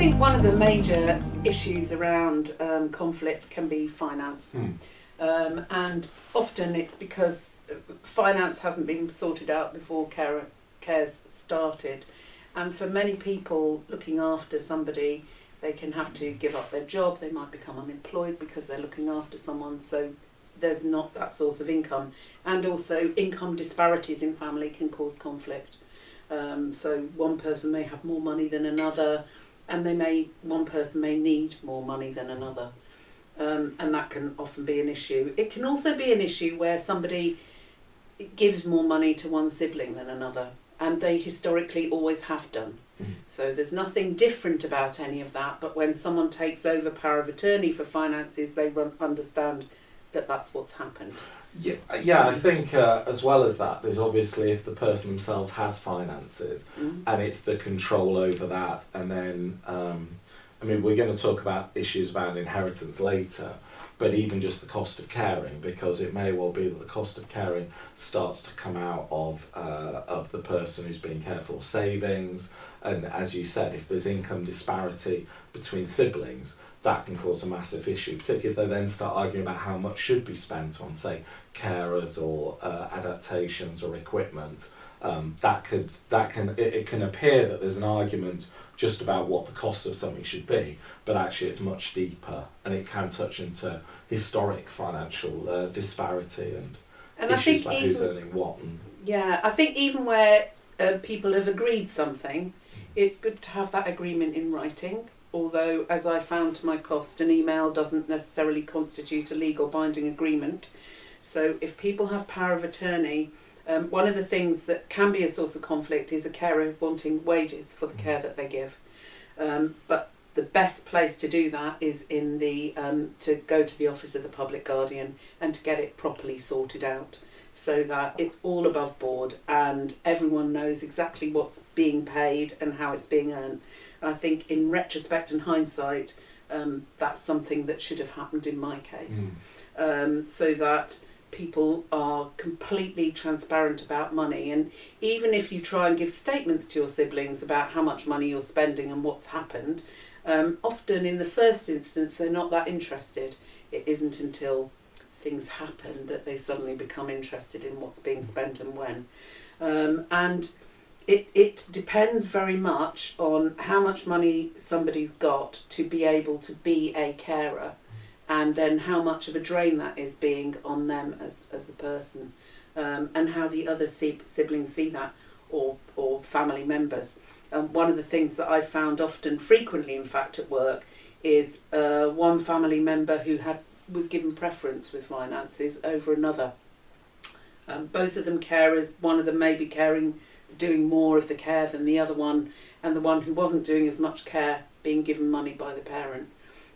think one of the major issues around conflict can be finance. And often it's because finance hasn't been sorted out before care's started. And for many people, looking after somebody, they can have to give up their job, they might become unemployed because they're looking after someone, so there's not that source of income. And also income disparities in family can cause conflict. So one person may have more money than another, and one person may need more money than another. And that can often be an issue. It can also be an issue where somebody gives more money to one sibling than another, and they historically always have done. So there's nothing different about any of that, but when someone takes over power of attorney for finances, they understand that that's what's happened. Yeah, I think as well as that, there's obviously if the person themselves has finances and it's the control over that, and then we're going to talk about issues about inheritance later, but even just the cost of caring, because it may well be that the cost of caring starts to come out of the person who's being cared for, savings, and as you said, if there's income disparity between siblings, that can cause a massive issue, particularly if they then start arguing about how much should be spent on, say, carers or adaptations or equipment. It can appear that there's an argument just about what the cost of something should be, but actually it's much deeper, and it can touch into historic financial disparity and issues like who's earning what. I think even where people have agreed something, it's good to have that agreement in writing. Although, as I found to my cost, an email doesn't necessarily constitute a legal binding agreement. So if people have power of attorney, one of the things that can be a source of conflict is a carer wanting wages for the care that they give. But the best place to do that is to go to the Office of the Public Guardian and to get it properly sorted out, so that it's all above board and everyone knows exactly what's being paid and how it's being earned. And I think in retrospect and hindsight, that's something that should have happened in my case, so that people are completely transparent about money. And even if you try and give statements to your siblings about how much money you're spending and what's happened, often in the first instance they're not that interested. It isn't until things happen that they suddenly become interested in what's being spent and when. And it depends very much on how much money somebody's got to be able to be a carer, and then how much of a drain that is being on them as a person, and how the other siblings see that, or family members. One of the things that I've found frequently in fact at work is one family member who was given preference with finances over another. Both of them carers, one of them may be doing more of the care than the other one, and the one who wasn't doing as much care being given money by the parent,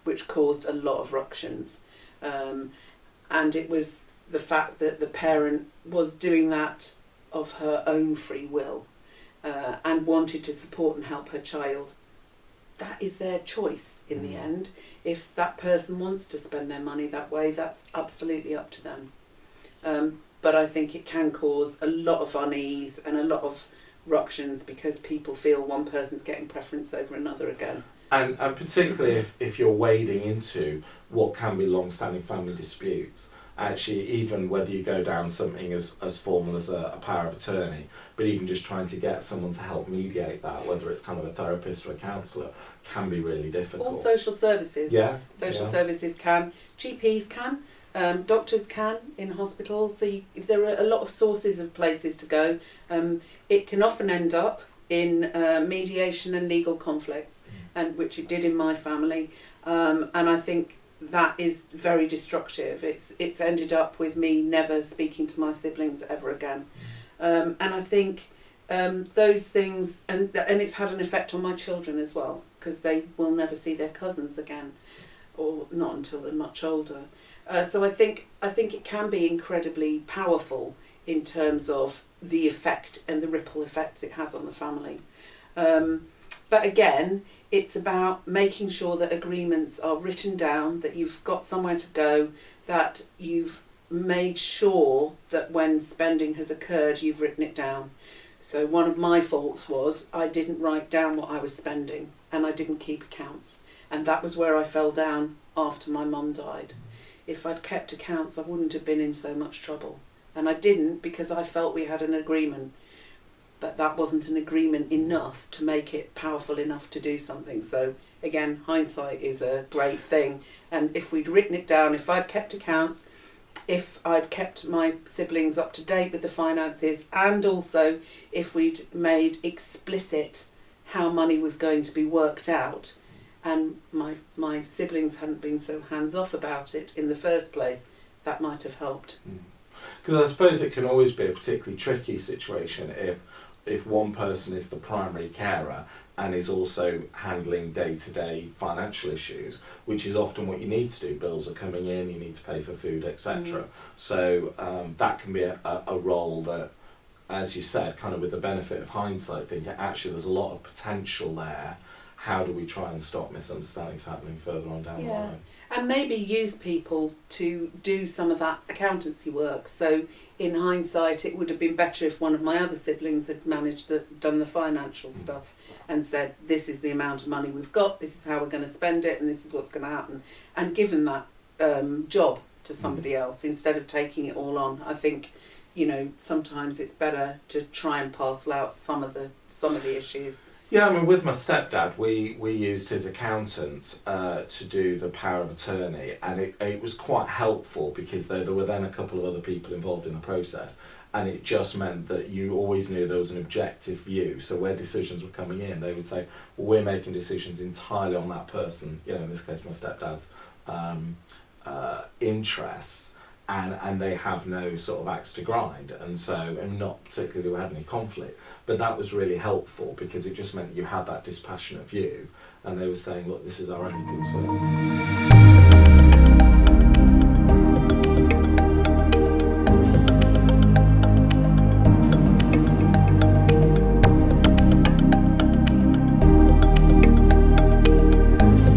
which caused a lot of ructions. And it was the fact that the parent was doing that of her own free will, and wanted to support and help her child. That is their choice in the end. If that person wants to spend their money that way, that's absolutely up to them. But I think it can cause a lot of unease and a lot of ructions because people feel one person's getting preference over another again. And particularly if you're wading into what can be long-standing family disputes, actually, even whether you go down something as formal as a power of attorney, but even just trying to get someone to help mediate that, whether it's kind of a therapist or a counsellor, can be really difficult. Or social services. Social services can. GPs can. Doctors can in hospitals. So there are a lot of sources of places to go. It can often end up in mediation and legal conflicts, and which it did in my family. And I think that is very destructive. It's ended up with me never speaking to my siblings ever again. And I think those things, and it's had an effect on my children as well, because they will never see their cousins again, or not until they're much older. So I think it can be incredibly powerful in terms of the effect and the ripple effects it has on the family. But again, it's about making sure that agreements are written down, that you've got somewhere to go, that you've made sure that when spending has occurred, you've written it down. So one of my faults was I didn't write down what I was spending, and I didn't keep accounts. And that was where I fell down after my mum died. If I'd kept accounts, I wouldn't have been in so much trouble. And I didn't, because I felt we had an agreement. But that wasn't an agreement enough to make it powerful enough to do something. So again, hindsight is a great thing. And if we'd written it down, if I'd kept accounts, if I'd kept my siblings up to date with the finances, and also if we'd made explicit how money was going to be worked out, and my siblings hadn't been so hands-off about it in the first place, that might have helped. Because I suppose it can always be a particularly tricky situation if one person is the primary carer and is also handling day-to-day financial issues, which is often what you need to do. Bills are coming in, you need to pay for food, etc. So that can be a role that, as you said, kind of with the benefit of hindsight, thinking actually there's a lot of potential there. How do we try and stop misunderstandings happening further on down the line? And maybe use people to do some of that accountancy work. So in hindsight, it would have been better if one of my other siblings had done the financial stuff and said, this is the amount of money we've got, this is how we're going to spend it, and this is what's going to happen. And given that job to somebody else instead of taking it all on. I think, sometimes it's better to try and parcel out some of the issues. Yeah, I mean, with my stepdad, we used his accountant to do the power of attorney, and it was quite helpful because there were then a couple of other people involved in the process, and it just meant that you always knew there was an objective view. So where decisions were coming in, they would say, well, we're making decisions entirely on that person, in this case my stepdad's interests, and they have no sort of axe to grind, and not particularly we had any conflict. But that was really helpful because it just meant you had that dispassionate view, and they were saying, look, this is our only concern.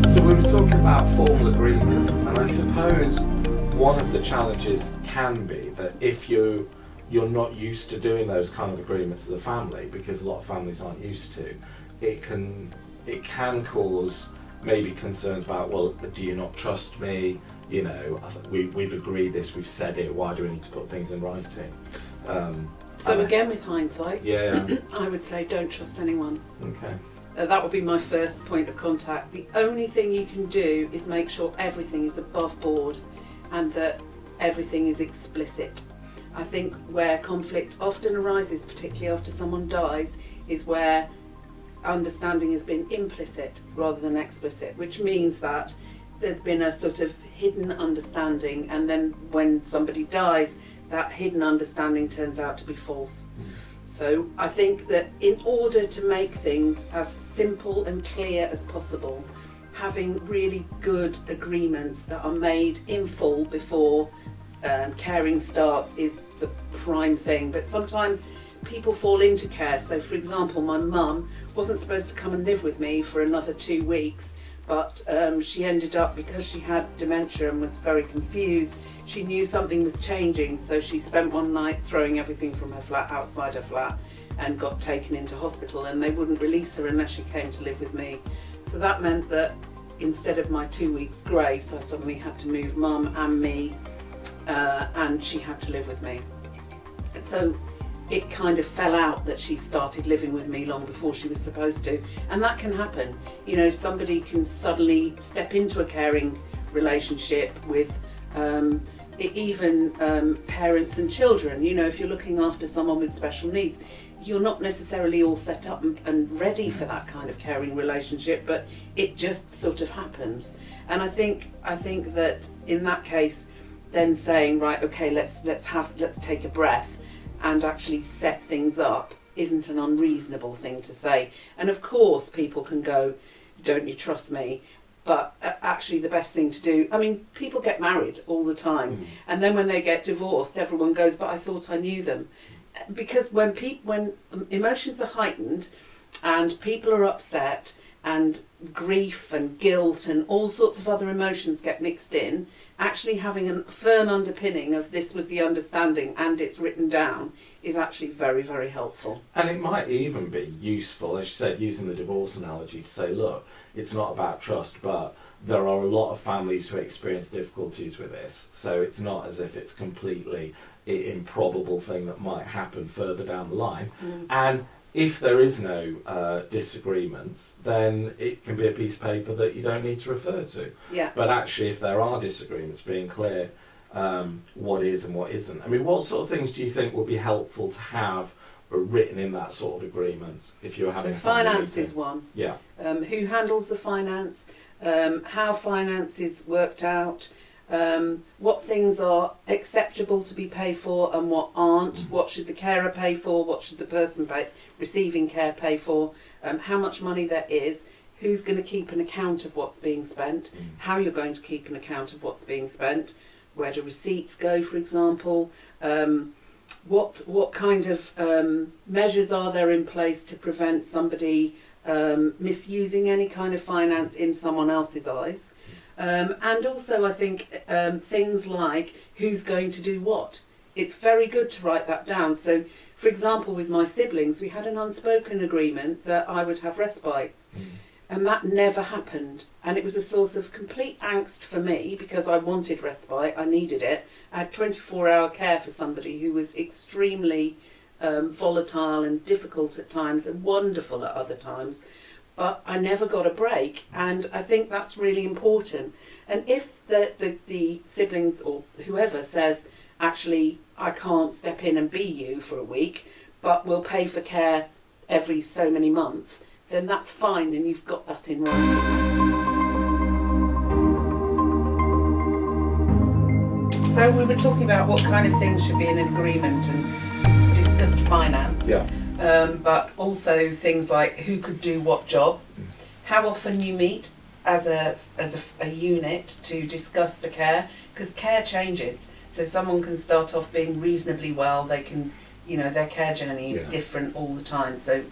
So we were talking about formal agreements, and I suppose one of the challenges can be that if you're not used to doing those kind of agreements as a family, because a lot of families aren't used to, it can cause maybe concerns about, well, do you not trust me? We've agreed this, we've said it, why do we need to put things in writing? So again, with hindsight, yeah, I would say don't trust anyone. Okay. That would be my first point of contact. The only thing you can do is make sure everything is above board and that everything is explicit. I think where conflict often arises, particularly after someone dies, is where understanding has been implicit rather than explicit, which means that there's been a sort of hidden understanding, and then when somebody dies, that hidden understanding turns out to be false. So I think that in order to make things as simple and clear as possible, having really good agreements that are made in full before caring starts is the prime thing. But sometimes people fall into care. So for example, my mum wasn't supposed to come and live with me for another 2 weeks, but she ended up, because she had dementia and was very confused, she knew something was changing, so she spent one night throwing everything from her flat outside her flat and got taken into hospital, and they wouldn't release her unless she came to live with me. So that meant that instead of my 2 weeks grace, I suddenly had to move mum and me, and she had to live with me. So it kind of fell out that she started living with me long before she was supposed to. And that can happen. Somebody can suddenly step into a caring relationship with even parents and children. If you're looking after someone with special needs, you're not necessarily all set up and ready for that kind of caring relationship, but it just sort of happens. And I think that in that case, then saying, right, okay, let's take a breath and actually set things up isn't an unreasonable thing to say. And of course people can go, don't you trust me? But actually the best thing to do, people get married all the time, and then when they get divorced, everyone goes, but I thought I knew them. Because when emotions are heightened and people are upset and grief and guilt and all sorts of other emotions get mixed in, actually having a firm underpinning of this was the understanding and it's written down is actually very, very helpful. And it might even be useful, as you said, using the divorce analogy to say, look, it's not about trust, but there are a lot of families who experience difficulties with this, so it's not as if it's completely improbable thing that might happen further down the line. And if there is no disagreements, then it can be a piece of paper that you don't need to refer to. Yeah. But actually, if there are disagreements, being clear what is and what isn't. I mean, what sort of things do you think would be helpful to have written in that sort of agreement if you were having a family finance meeting? is one. Yeah. Who handles the finance? How finance is worked out? What things are acceptable to be paid for and what aren't? What should the carer pay for? What should the person receiving care pay for? How much money there is? Who's going to keep an account of what's being spent? How you're going to keep an account of what's being spent? Where do receipts go, for example? What kind of measures are there in place to prevent somebody misusing any kind of finance in someone else's eyes? And also, I think things like who's going to do what. It's very good to write that down. So, for example, with my siblings, we had an unspoken agreement that I would have respite. And that never happened. And it was a source of complete angst for me because I wanted respite, I needed it. I had 24-hour care for somebody who was extremely volatile and difficult at times and wonderful at other times. But I never got a break, and I think that's really important. And if the siblings or whoever says, actually, I can't step in and be you for a week, but we'll pay for care every so many months, then that's fine, and you've got that in writing. So we were talking about what kind of things should be in an agreement and discussed finance. Yeah. But also things like who could do what job, how often you meet as a unit to discuss the care, because care changes. So someone can start off being reasonably well, they can, their care journey is different all the time. So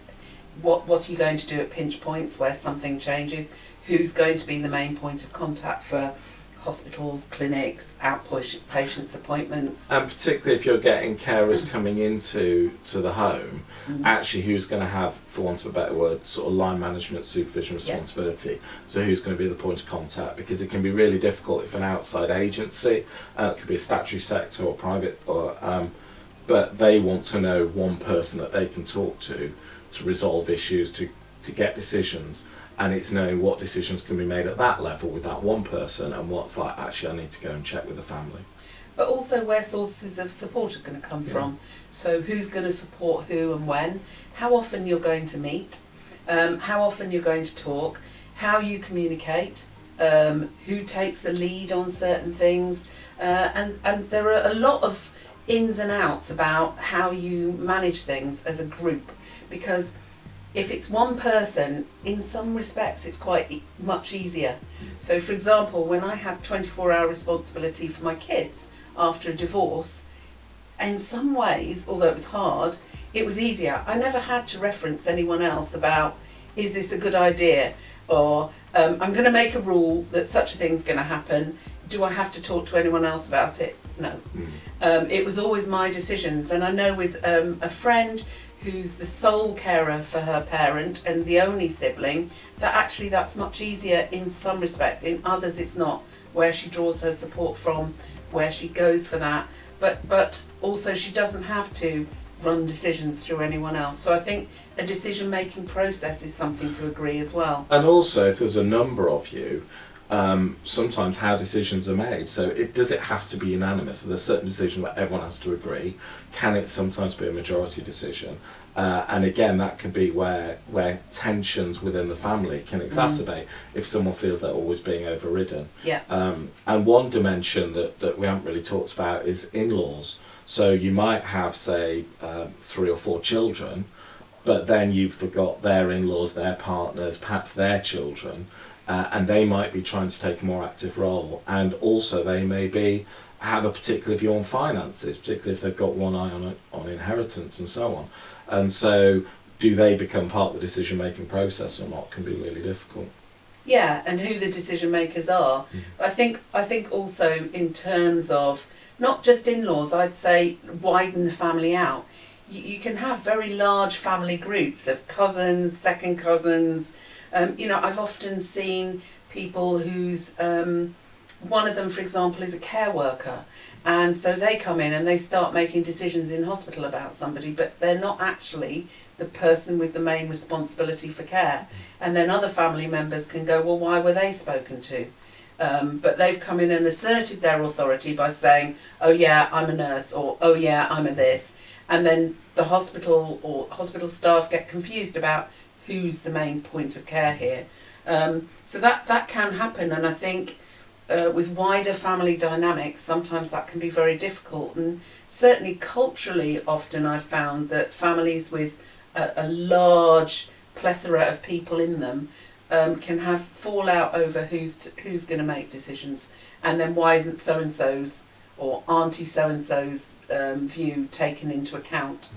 what are you going to do at pinch points where something changes? Who's going to be the main point of contact for hospitals, clinics, outpatients appointments? And particularly if you're getting carers coming into the home, actually who's going to have, for want of a better word, sort of line management, supervision responsibility. So who's going to be the point of contact? Because it can be really difficult if an outside agency, it could be a statutory sector or private, but they want to know one person that they can talk to resolve issues, to get decisions. And it's knowing what decisions can be made at that level with that one person and what's like, actually, I need to go and check with the family. But also where sources of support are going to come from. So who's going to support who and when, how often you're going to meet, how often you're going to talk, how you communicate, who takes the lead on certain things. And there are a lot of ins and outs about how you manage things as a group, because if it's one person, in some respects it's quite much easier. So for example, when I had 24-hour responsibility for my kids after a divorce, in some ways, although it was hard, it was easier. I never had to reference anyone else about, is this a good idea? Or I'm going to make a rule that such a thing's going to happen. Do I have to talk to anyone else about it? No. It was always my decisions. And I know with a friend who's the sole carer for her parent and the only sibling, that actually that's much easier in some respects. In others it's not, where she draws her support from, where she goes for that. But also she doesn't have to run decisions through anyone else. So I think a decision-making process is something to agree as well. And also, if there's a number of you, sometimes how decisions are made. So does it have to be unanimous? So there's certain decisions where everyone has to agree. Can it sometimes be a majority decision? And again, that could be where tensions within the family can exacerbate if someone feels they're always being overridden. Yeah. And one dimension that we haven't really talked about is in-laws. So you might have, say, 3 or 4 children, but then you've got their in-laws, their partners, perhaps their children, and they might be trying to take a more active role. And also they may have a particular view on finances, particularly if they've got one eye on inheritance and so on. And so do they become part of the decision-making process or not can be really difficult. Yeah, and who the decision makers are. I think also in terms of not just in-laws, I'd say widen the family out. You can have very large family groups of cousins, second cousins. I've often seen people whose one of them, for example, is a care worker, and so they come in and they start making decisions in hospital about somebody, but they're not actually the person with the main responsibility for care. And then other family members can go, well, why were they spoken to? But they've come in and asserted their authority by saying, oh yeah, I'm a nurse, or oh yeah, I'm a this. And then the hospital or hospital staff get confused about who's the main point of care here. So that can happen, and I think with wider family dynamics, sometimes that can be very difficult. And certainly culturally, often I've found that families with a large plethora of people in them can have fallout over who's going to make decisions, and then why isn't so and so's or auntie so and so's view taken into account.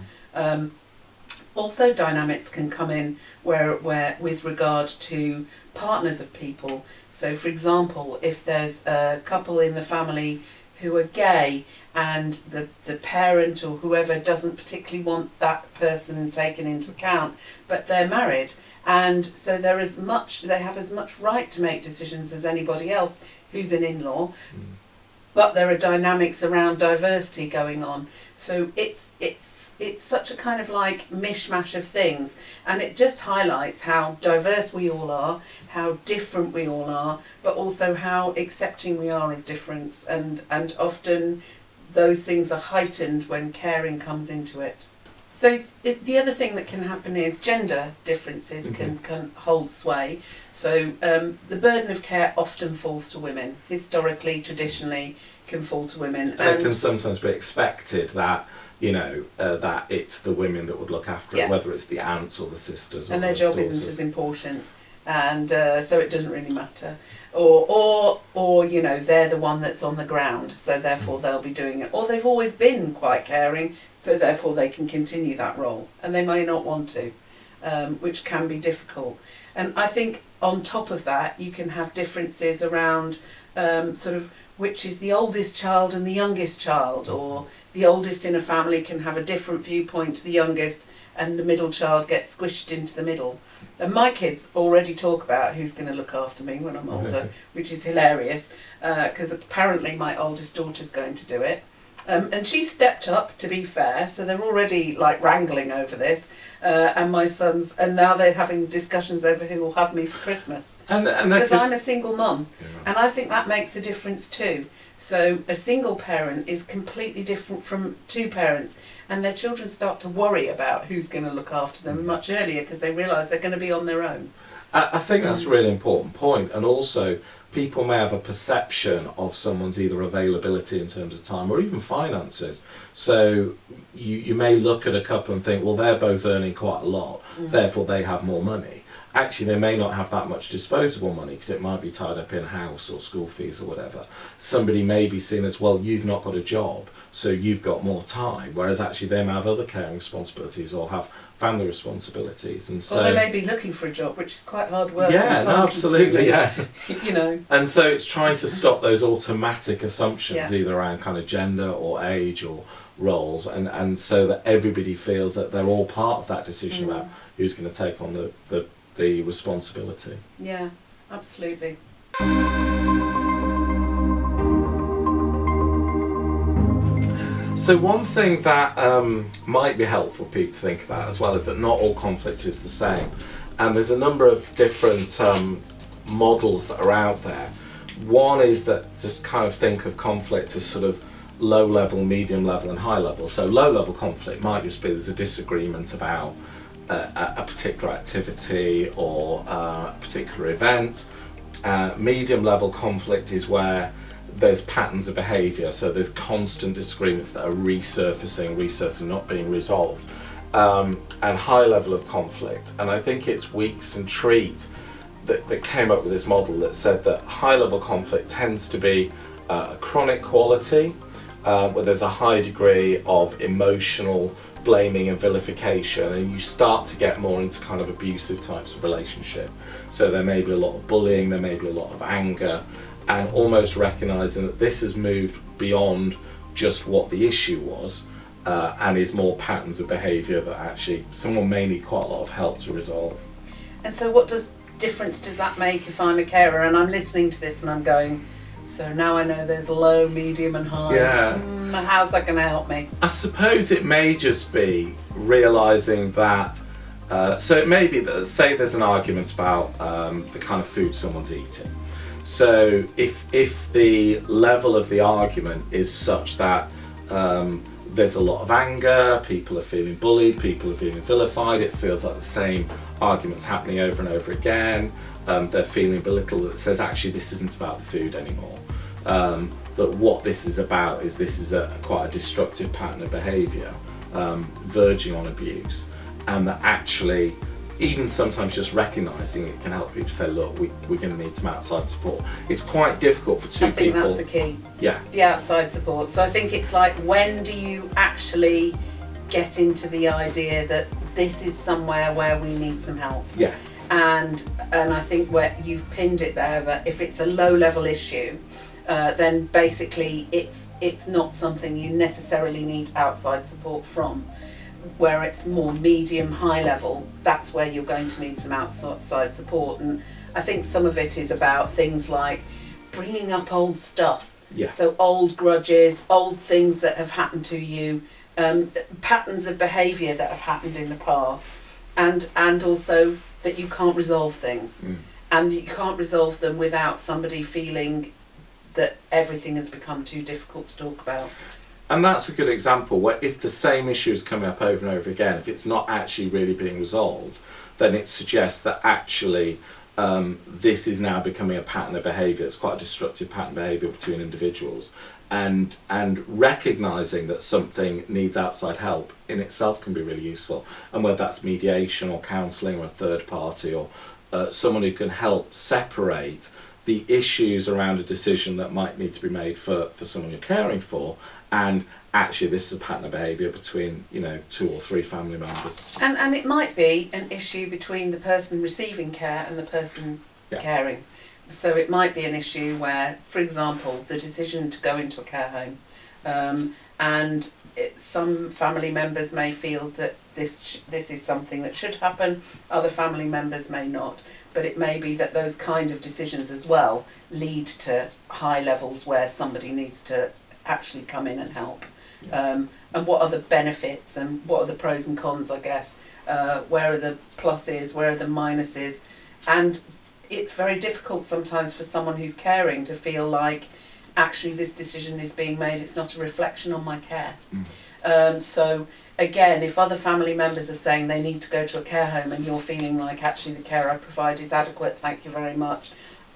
Also, dynamics can come in where with regard to partners of people. So, for example, if there's a couple in the family who are gay and the parent or whoever doesn't particularly want that person taken into account, but they're married, and so they have as much right to make decisions as anybody else who's an in-law, but there are dynamics around diversity going on. So it's such a kind of like mishmash of things, and it just highlights how diverse we all are, how different we all are, but also how accepting we are of difference, and often those things are heightened when caring comes into it. So the other thing that can happen is gender differences can hold sway. So the burden of care often falls to women. Historically, traditionally, can fall to women. And it can sometimes be expected that that it's the women that would look after it, whether it's the aunts or the sisters. And their job isn't as important, and so it doesn't really matter. Or they're the one that's on the ground, so therefore they'll be doing it. Or they've always been quite caring, so therefore they can continue that role, and they may not want to, which can be difficult. And I think on top of that, you can have differences around sort of which is the oldest child and the youngest child, or the oldest in a family can have a different viewpoint to the youngest, and the middle child gets squished into the middle. And my kids already talk about who's going to look after me when I'm older, which is hilarious, because apparently my oldest daughter's going to do it. And she stepped up, to be fair, so they're already like wrangling over this. And my sons, and now they're having discussions over who will have me for Christmas. Because I'm a single mum, and I think that makes a difference too. So a single parent is completely different from two parents, and their children start to worry about who's going to look after them much earlier because they realise they're going to be on their own. I think that's a really important point, and also people may have a perception of someone's either availability in terms of time or even finances. So you may look at a couple and think, well, they're both earning quite a lot, therefore they have more money. Actually, they may not have that much disposable money because it might be tied up in house or school fees or whatever. Somebody may be seen as, well, you've not got a job, so you've got more time, whereas actually they may have other caring responsibilities or have family responsibilities. And so, or they may be looking for a job, which is quite hard work. Yeah, no, absolutely, yeah. You And so it's trying to stop those automatic assumptions, either around kind of gender or age or roles, and so that everybody feels that they're all part of that decision about who's going to take on the responsibility. Yeah, absolutely. So one thing that might be helpful for people to think about as well is that not all conflict is the same, and there's a number of different models that are out there. One is that just kind of think of conflict as sort of low level, medium level and high level. So low level conflict might just be there's a disagreement about a particular activity or a particular event. Medium level conflict is where there's patterns of behaviour, so there's constant disagreements that are resurfacing, not being resolved. And high level of conflict, and I think it's Weeks and Treat that came up with this model that said that high level conflict tends to be a chronic quality, where there's a high degree of emotional blaming and vilification, and you start to get more into kind of abusive types of relationship. So there may be a lot of bullying, there may be a lot of anger, and almost recognising that this has moved beyond just what the issue was, and is more patterns of behaviour that actually someone may need quite a lot of help to resolve. And so what difference does that make if I'm a carer and I'm listening to this and I'm going, so now I know there's low, medium and high. Yeah. How's that going to help me? I suppose it may just be realising that, so it may be that, say there's an argument about the kind of food someone's eating. So if the level of the argument is such that there's a lot of anger, people are feeling bullied, people are feeling vilified, it feels like the same arguments happening over and over again, they're feeling belittled, that says actually this isn't about the food anymore. That what this is about is this is quite a destructive pattern of behaviour, verging on abuse, and that actually even sometimes just recognising it can help people say, look, we're going to need some outside support. It's quite difficult for two people. I think that's the key. Yeah. The outside support. So I think it's like, when do you actually get into the idea that this is somewhere where we need some help? Yeah. And I think where you've pinned it there, that if it's a low level issue, then basically it's not something you necessarily need outside support from. Where it's more medium, high level, that's where you're going to need some outside support. And I think some of it is about things like bringing up old stuff. Yeah. So old grudges, old things that have happened to you, patterns of behaviour that have happened in the past, and also that you can't resolve things. And you can't resolve them without somebody feeling that everything has become too difficult to talk about. And that's a good example where if the same issue is coming up over and over again, if it's not actually really being resolved, then it suggests that actually this is now becoming a pattern of behaviour. It's quite a destructive pattern of behaviour between individuals. And recognising that something needs outside help in itself can be really useful. And whether that's mediation or counselling or a third party or someone who can help separate the issues around a decision that might need to be made for someone you're caring for, and actually this is a pattern of behaviour between, 2 or 3 family members. And it might be an issue between the person receiving care and the person caring. So it might be an issue where, for example, the decision to go into a care home, some family members may feel that this is something that should happen, other family members may not. But it may be that those kind of decisions as well lead to high levels where somebody needs to actually come in and help. And what are the benefits and what are the pros and cons, I guess? Where are the pluses, where are the minuses? And it's very difficult sometimes for someone who's caring to feel like actually this decision is being made, it's not a reflection on my care. So again, if other family members are saying they need to go to a care home and you're feeling like actually the care I provide is adequate, thank you very much,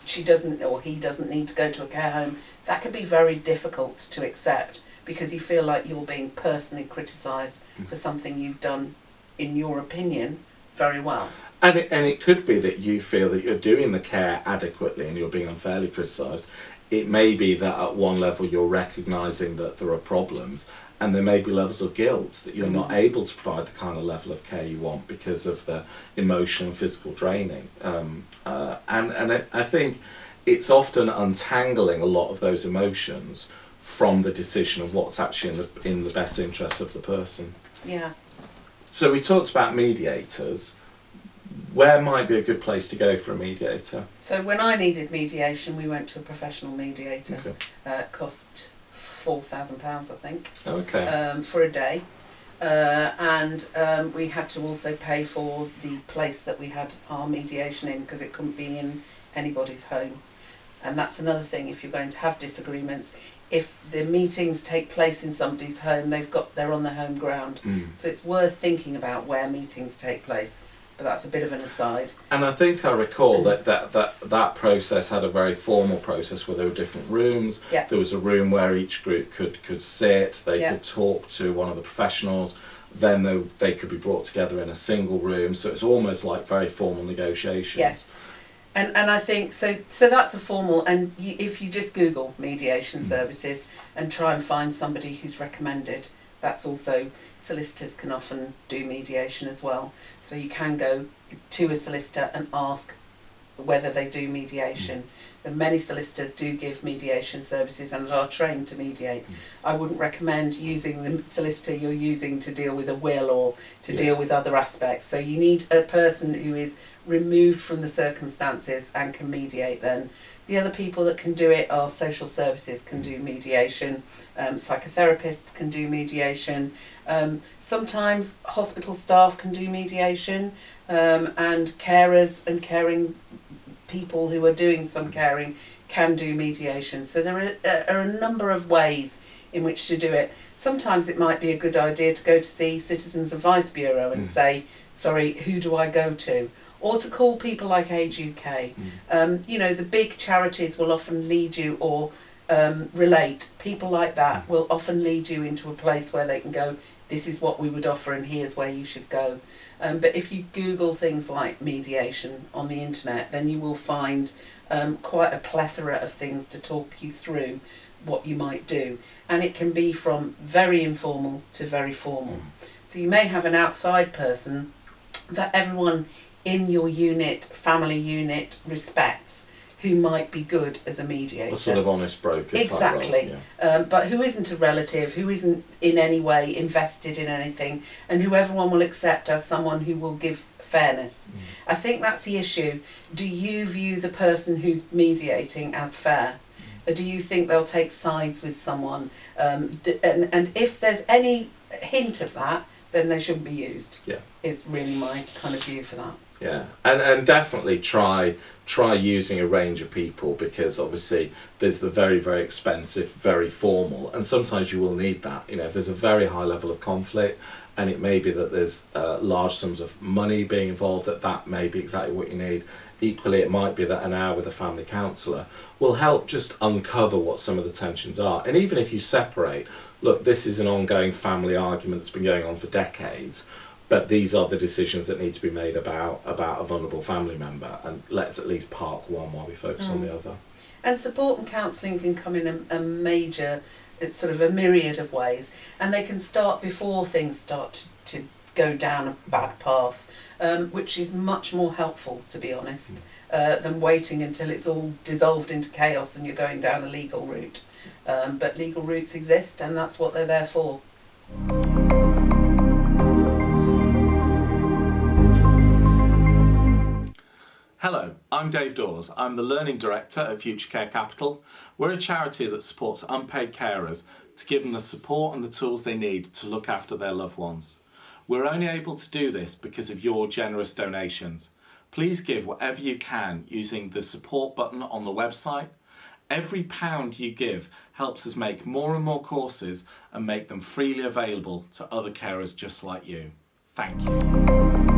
she doesn't or he doesn't need to go to a care home, that can be very difficult to accept because you feel like you're being personally criticised for something you've done, in your opinion, very well. And it could be that you feel that you're doing the care adequately and you're being unfairly criticised. It may be that at one level you're recognising that there are problems, and there may be levels of guilt that you're not able to provide the kind of level of care you want because of the emotional and physical draining. I think it's often untangling a lot of those emotions from the decision of what's actually in the best interest of the person. Yeah. So we talked about mediators. Where might be a good place to go for a mediator? So when I needed mediation, we went to a professional mediator. Okay. It cost £4,000, I think, Okay. for a day. And we had to also pay for the place that we had our mediation in because it couldn't be in anybody's home. And that's another thing, if you're going to have disagreements, if the meetings take place in somebody's home, they're on their home ground. So it's worth thinking about where meetings take place. But that's a bit of an aside. And I think I recall that process had a very formal process where there were different rooms. Yeah. There was a room where each group could sit, they could talk to one of the professionals, then they could be brought together in a single room. So it's almost like very formal negotiations. Yes. And I think, so that's a formal, and if you just Google mediation services and try and find somebody who's recommended, that's also, solicitors can often do mediation as well. So you can go to a solicitor and ask whether they do mediation. And many solicitors do give mediation services and are trained to mediate. I wouldn't recommend using the solicitor you're using to deal with a will or to deal with other aspects. So you need a person who is removed from the circumstances and can mediate then. The other people that can do it are social services can do mediation, psychotherapists can do mediation, sometimes hospital staff can do mediation, and carers and caring people who are doing some caring can do mediation. So there are a number of ways in which to do it. Sometimes it might be a good idea to go to see Citizens Advice Bureau and say, sorry, who do I go to? Or to call people like Age UK. You know, the big charities will often lead you, or Relate, people like that will often lead you into a place where they can go, this is what we would offer and here's where you should go. But if you Google things like mediation on the internet, then you will find quite a plethora of things to talk you through what you might do. And it can be from very informal to very formal. So you may have an outside person that everyone in your unit, family unit, respects, who might be good as a mediator. A sort of honest broker exactly. type role, yeah. But who isn't a relative, who isn't in any way invested in anything, and who everyone will accept as someone who will give fairness. I think that's the issue. Do you view the person who's mediating as fair? Or do you think they'll take sides with someone? And if there's any hint of that, then they shouldn't be used. Yeah. Is really my kind of view for that. Yeah, and definitely try using a range of people, because obviously there's the very, very expensive, very formal, and sometimes you will need that. You know, if there's a very high level of conflict, and it may be that there's large sums of money being involved, that may be exactly what you need. Equally, it might be that an hour with a family counsellor will help just uncover what some of the tensions are. And even if you separate, look, this is an ongoing family argument that's been going on for decades, but these are the decisions that need to be made about a vulnerable family member, and let's at least park one while we focus on the other. And support and counselling can come in a major, it's sort of a myriad of ways, and they can start before things start to go down a bad path, which is much more helpful, to be honest, than waiting until it's all dissolved into chaos and you're going down a legal route. But legal routes exist, and that's what they're there for. Hello, I'm Dave Dawes. I'm the Learning Director at Future Care Capital. We're a charity that supports unpaid carers to give them the support and the tools they need to look after their loved ones. We're only able to do this because of your generous donations. Please give whatever you can using the support button on the website. Every £1 you give helps us make more and more courses and make them freely available to other carers just like you. Thank you.